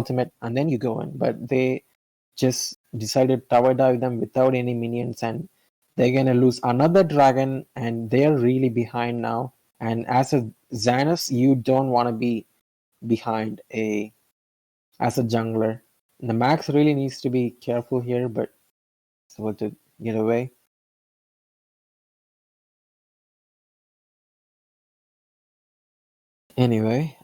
ultimate and then you go in, but they just decided tower dive them without any minions, and they're gonna lose another dragon, and they're really behind now. And as a Xanus, you don't want to be behind as a jungler. The Max really needs to be careful here, but it's able to get away. Anyway,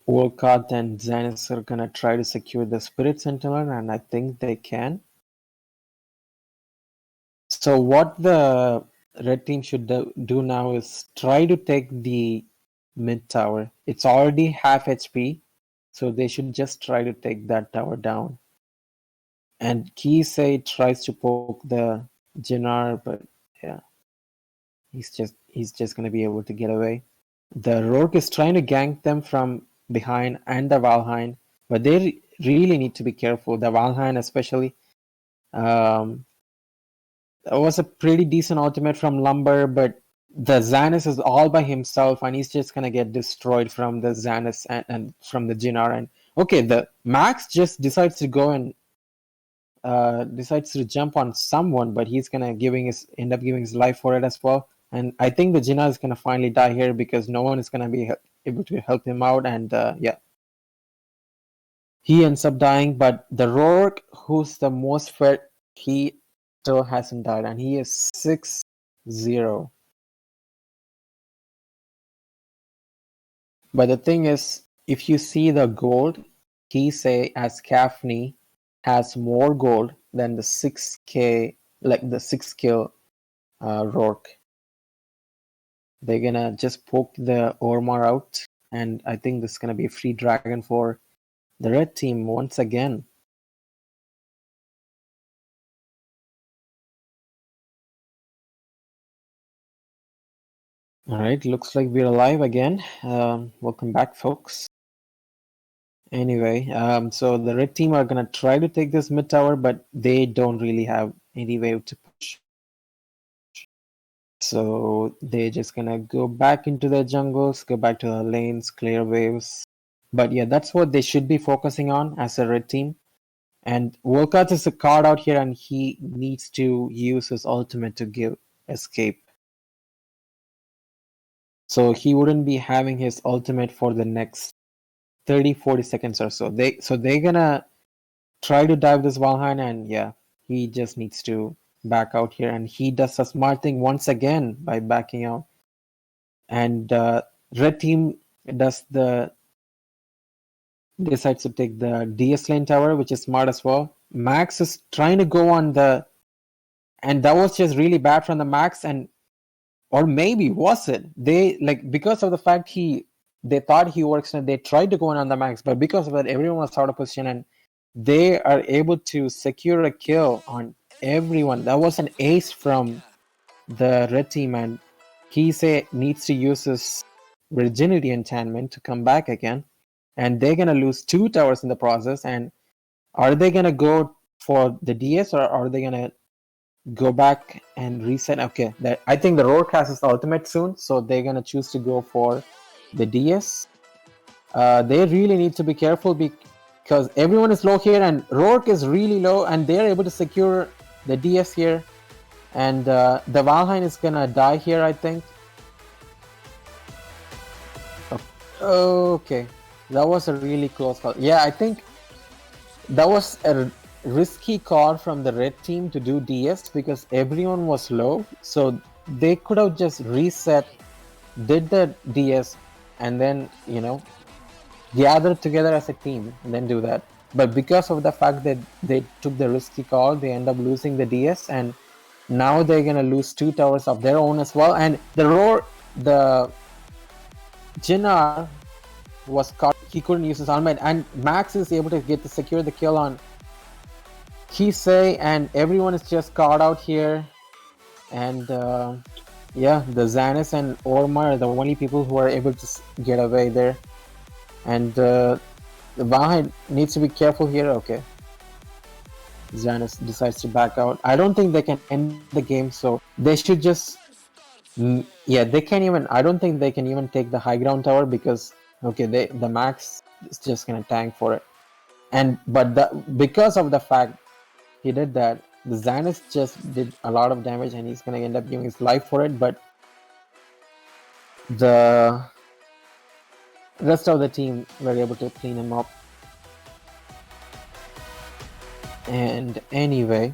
Wolcott and Xanus are gonna try to secure the Spirit Sentinel, and I think they can. So what the red team should do now is try to take the mid tower. It's already half HP, so they should just try to take that tower down. And Kisei tries to poke the Jinnar, but yeah, he's just gonna be able to get away. The Rourke is trying to gank them from behind and the Valheim, but they really need to be careful. The Valheim especially. That was a pretty decent ultimate from Lumber, but the Xanus is all by himself, and he's just gonna get destroyed from the Xanus and from the Jinnar. And okay, the Max just decides to go and decides to jump on someone, but he's gonna end up giving his life for it as well. And I think the Jinnar is gonna finally die here because no one is gonna be able to help him out. And yeah, he ends up dying. But the Rourke, who's the most fit, he still hasn't died, and he is 6-0. But the thing is, if you see the gold, Kisei as Kafni has more gold than the 6k, like the 6 kill Rourke. They're gonna just poke the Ormar out, and I think this is gonna be a free dragon for the red team once again. All right, looks like we're alive again. Welcome back, folks. Anyway, so the red team are gonna try to take this mid tower, but they don't really have any way to push. So they're just gonna go back into their jungles, go back to the lanes, clear waves. But yeah, that's what they should be focusing on as a red team. And Wolcott is a card out here, and he needs to use his ultimate to give escape. So he wouldn't be having his ultimate for the next 30-40 seconds or so. They're gonna try to dive this Valheim, and yeah, he just needs to back out here, and he does a smart thing once again by backing out. And red team decides to take the DS lane tower, which is smart as well. Max is trying to go on and that was just really bad from the Max, or maybe was it? They because of the fact they thought he works and they tried to go on the Max, but because of that, everyone was out of position, and they are able to secure a kill on everyone. That was an ace from the red team, and Kisei needs to use his virginity enchantment to come back again, and they're gonna lose 2 towers in the process. And are they gonna go for the DS, or are they gonna go back and reset? Okay, I think the Rourke has his ultimate soon, so they're gonna choose to go for the DS. They really need to be careful because everyone is low here, and Rourke is really low, and they're able to secure the DS here. And the Valheim is gonna die here, I think. Okay, that was a really close call. Yeah, I think that was a risky call from the red team to do DS because everyone was low. So they could have just reset, did the DS, and then, gathered together as a team and then do that. But because of the fact that they took the risky call, they end up losing the DS, and now they're gonna lose 2 towers of their own as well. And the Jinnar was caught. He couldn't use his ultimate, and Max is able to secure the kill on Kisei, and everyone is just caught out here. And yeah, the Xanus and Ormar are the only people who are able to get away there. And the Valheim needs to be careful here. Okay, Xanus decides to back out. I don't think they can end the game, so they should just Yeah, they can't even. I don't think they can even take the high ground tower because okay, the max is just gonna tank for it. And but because of the fact he did that, the Xanis just did a lot of damage and he's gonna end up giving his life for it. But the rest of the team were able to clean him up. And anyway,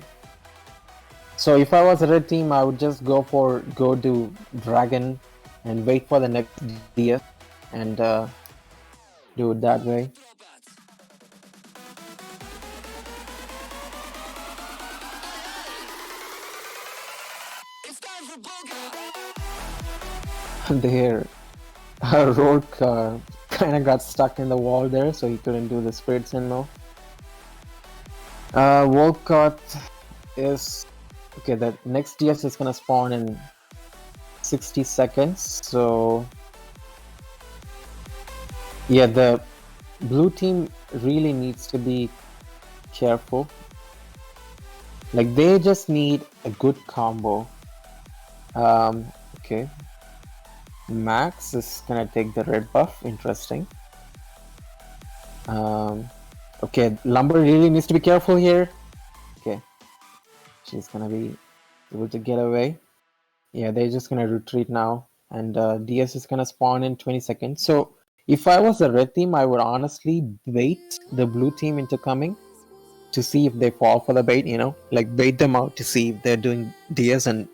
so if I was a red team, I would just go to Dragon and wait for the next DS and do it that way. Their Road kind of got stuck in the wall there, so he couldn't do the Spirit Sentinel. Wolcott is okay. The next DS is gonna spawn in 60 seconds. So yeah, the blue team really needs to be careful. Like they just need a good combo. Okay. Max is gonna take the red buff. Interesting. Okay, Lumber really needs to be careful here. Okay. She's gonna be able to get away. Yeah, they're just gonna retreat now. And DS is gonna spawn in 20 seconds. So if I was the red team, I would honestly bait the blue team into coming to see if they fall for the bait, you know? Like bait them out to see if they're doing DS and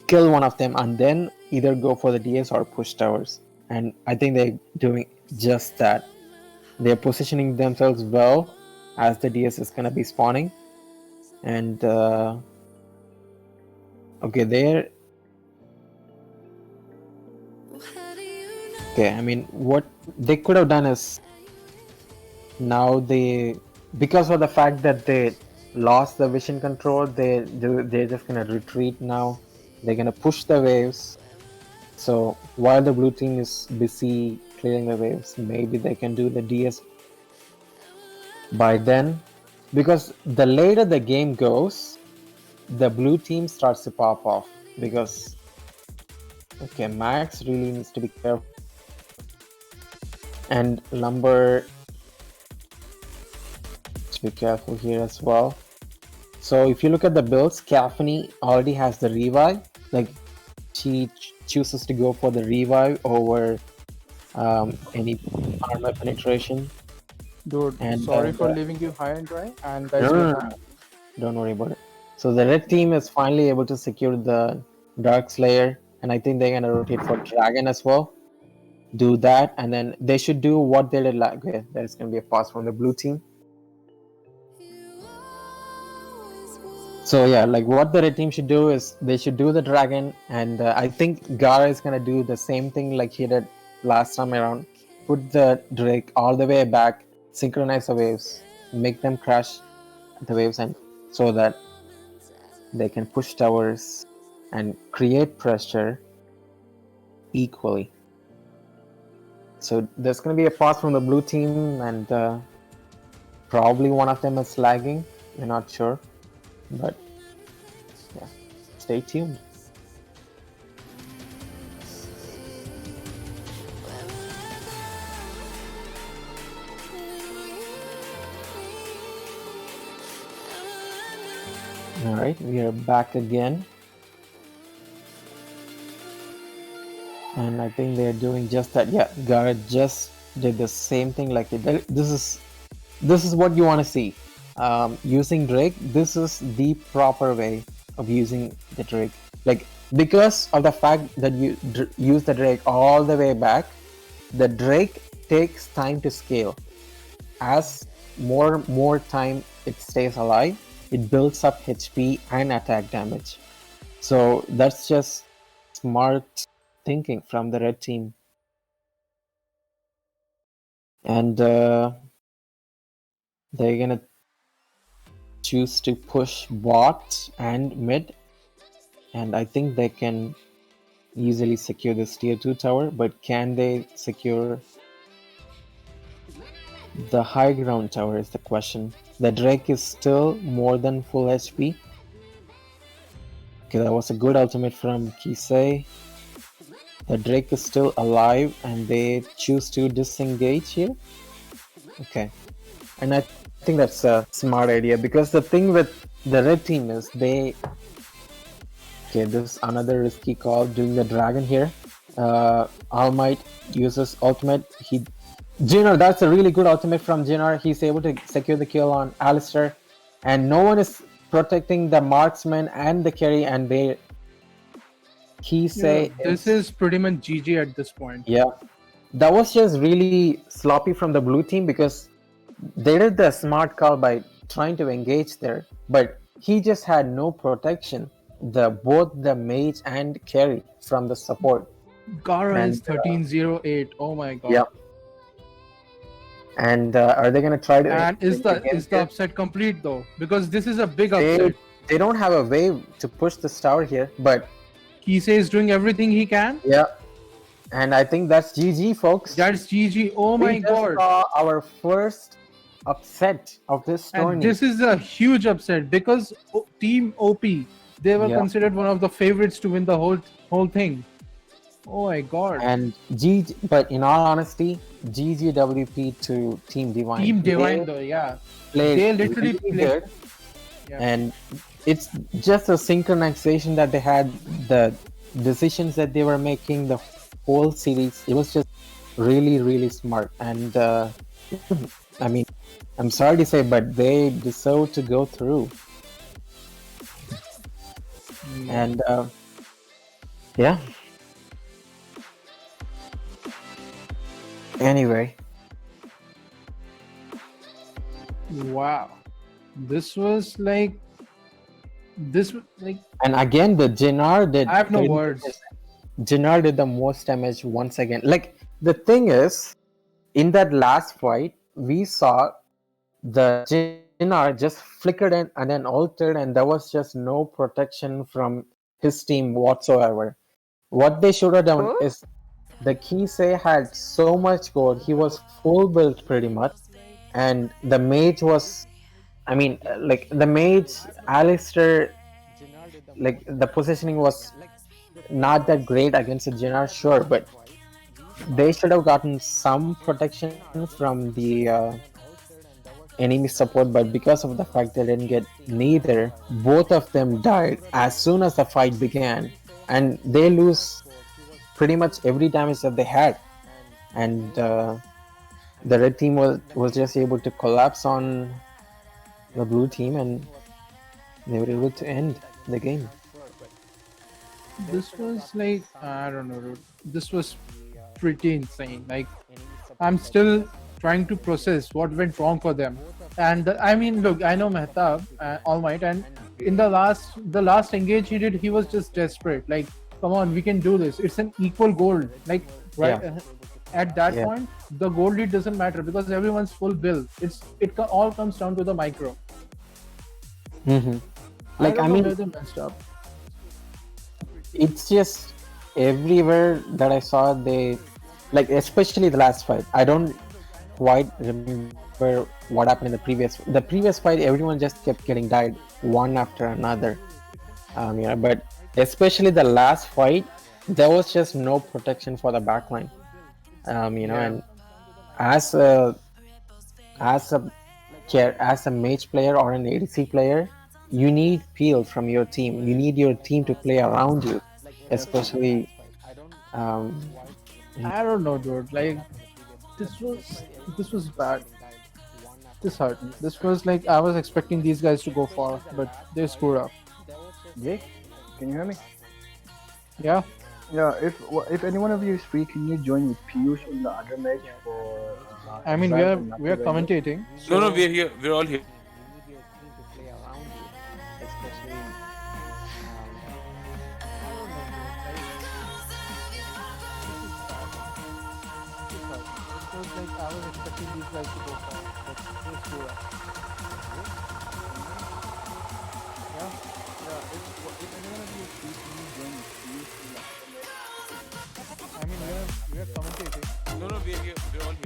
kill one of them and then either go for the DS or push towers. And I think they're doing just that. They're positioning themselves well as the DS is gonna be spawning. And okay, there. Okay, I mean, what they could have done is now because of the fact that they lost the vision control, they're just gonna retreat now. They're gonna push the waves. So while the blue team is busy clearing the waves, maybe they can do the DS by then. Because the later the game goes, the blue team starts to pop off. Because okay, Max really needs to be careful. And Lumber, to be careful here as well. So if you look at the builds, Caffney already has the revive. Like she chooses to go for the revive over any armor penetration. Dude, And sorry for leaving you high and dry, and that's what no, happened. don't worry about it. So the red team is finally able to secure the Dark Slayer, and I think they're gonna rotate for Dragon as well. Do that, and then they should do what they did like. Okay, there's gonna be a pass from the blue team. So yeah, like what the red team should do is they should do the Dragon, and I think Gara is gonna do the same thing like he did last time around. Put the Drake all the way back, synchronize the waves, make them crash the waves, and so that they can push towers and create pressure equally. So there's going to be a pass from the blue team, and probably one of them is lagging. We're not sure, but yeah, stay tuned. All right, we are back again. And I think they're doing just that. Yeah, Garrett just did the same thing like it did. This is what you want to see. Using Drake, this is the proper way of using the Drake. Like because of the fact that you use the Drake all the way back, the Drake takes time to scale. As more time it stays alive, it builds up HP and attack damage. So that's just smart thinking from the red team. And they're gonna choose to push bot and mid, and I think they can easily secure this tier 2 tower, but can they secure the high ground tower is the question. The Drake is still more than full HP, Okay, that was a good ultimate from Kisei. The Drake is still alive and they choose to disengage here. Okay. And I think that's a smart idea because the thing with the red team is they. Okay, this is another risky call doing the dragon here. All Might uses ultimate. Jinner, that's a really good ultimate from Jinner. He's able to secure the kill on Alistair, and no one is protecting the marksman and the carry, and they Yeah, Kisei this is pretty much GG at this point. yeah. That was just really sloppy from the blue team because they did the smart call by trying to engage there, but he just had no protection. Both the mage and carry from the support. Gara And is 1308. Oh my yeah. god. And are they gonna try to And is engage again the here? upset complete though? Because this is a big They upset. they don't have a way to push this tower here, but Kisei is doing everything he can. yeah. And I think that's GG, folks. That's GG. Oh We my just god. saw our first upset of this And tourney. this is a huge upset because Team OP, they were Yeah. considered one of the favorites to win the whole thing. Oh my god. And but in all honesty, GGWP to Team Divine. Team Divine They though, yeah. played They literally really played. good. Yeah. And it's just a synchronization that they had, the decisions that they were making, the whole series. It was just really, really smart. And I mean, I'm sorry to say, but they deserve to go through. And yeah. Anyway. Wow. This was like. And again, the Jinnar did. I have no words. Jinnar did the most damage once again. Like, the thing is, in that last fight, we saw the Jinnar just flickered in and then altered, and there was just no protection from his team whatsoever. What they should have done is the Kisei had so much gold, he was full built pretty much, and the mage was, I mean, like the mage, Alistair, like the positioning was not that great against the Jinnar, sure, but they should have gotten some protection from the enemy support, but because of the fact they didn't get neither, both of them died as soon as the fight began, and they lose pretty much every damage that they had, and the red team was just able to collapse on the blue team, and they were able to end the game. This was like, I don't know, dude. This was pretty insane. Like, I'm still trying to process what went wrong for them. And I mean, look, I know Mehtab, All Might, and in the last engage he did, he was just desperate. Like, come on, we can do this. It's an equal gold. Like, right at that point, the gold lead doesn't matter because everyone's full bill. It all comes down to the micro. Mm-hmm. Like, I mean, they messed up. It's just everywhere that I saw, they, like, especially the last fight. I don't quite remember what happened in the previous fight. Everyone just kept getting died one after another. But especially the last fight, there was just no protection for the backline. And as a mage player or an ADC player, you need peel from your team. You need your team to play around you, especially. I don't know, dude. Like, this was bad. This hurt me. This was like, I was expecting these guys to go far, but they screwed up. Jake, can you hear me? Yeah. Yeah. If any one of you is free, can you join with Piyush in the other match for? I mean, we are commentating. No, we're here. We're all here. I was expecting these guys to go far, but they screwed up. If anyone of you is free, can you join with Piyush in the other match? I mean, we are commentating. No, we're here. We're all here.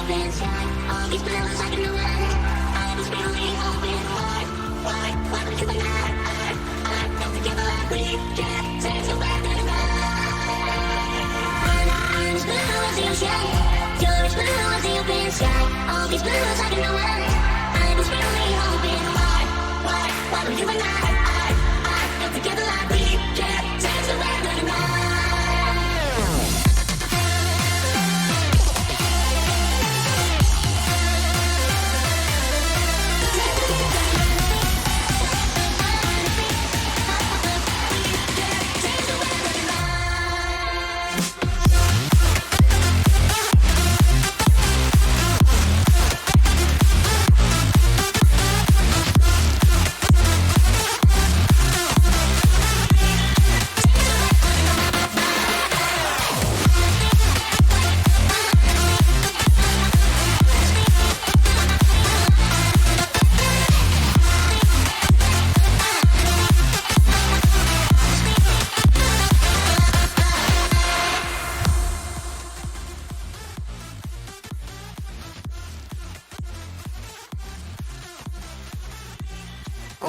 open sky. All these billows I can know I was really hoping. Why would you I come together like we can take so back to the I'm as blue as the ocean. You're as blue as the open sky. All these billows I can know I was really hoping. Why would you I come together like we can take so back to the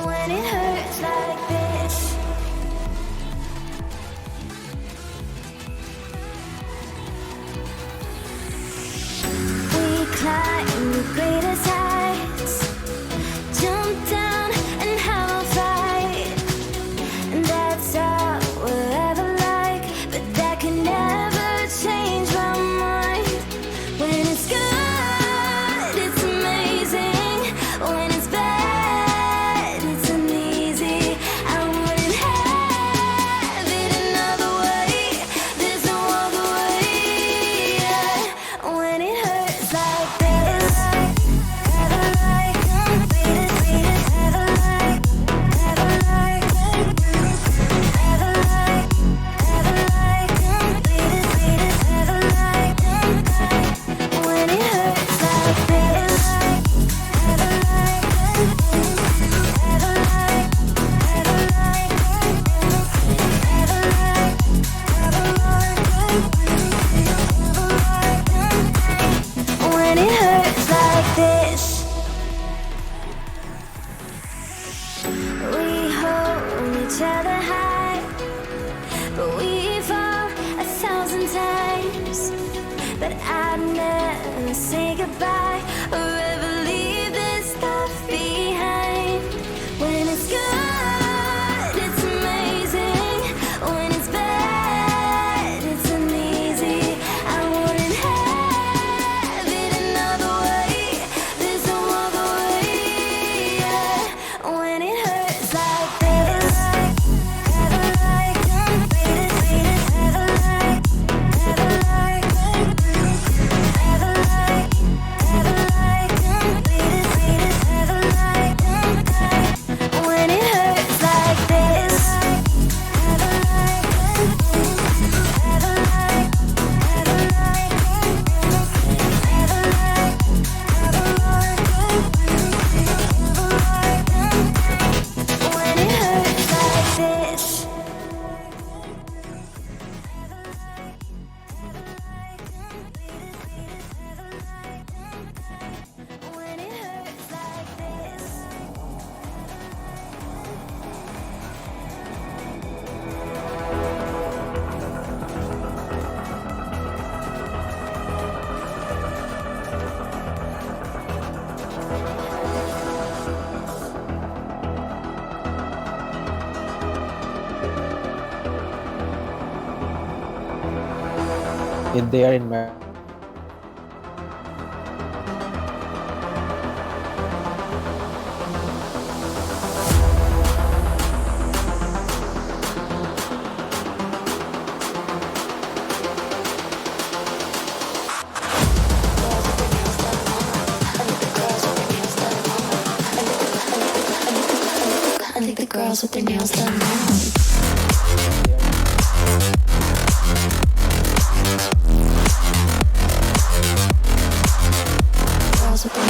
when it hurts like this. We climb the greatest heights, jump down and have a fight. And that's all we'll ever like, but that can never change my mind. When it's good, it's amazing. When it's bad, it's uneasy. I wouldn't have it another way. There's no other way. When it hurts like this, ever like, ever like, ever like, ever like, ever like, ever like. When it hurts like this, ever like, ever like, ever like, ever like. When it hurts like this, we hold each other high, but we fall 1,000 times. But I'd never say goodbye or ever leave this stuff behind. When it's good, it's amazing. When it's bad, it's uneasy. I wouldn't have it another way. There's no other way. When it hurts like this, ever like, ever like, ever like, ever like, ever like, ever like. When it hurts like this, ever like, ever like, ever like, ever like, ever like. When it hurts like this. When it hurts like this. If they are in my I think the girls with their nails done now. Girls with their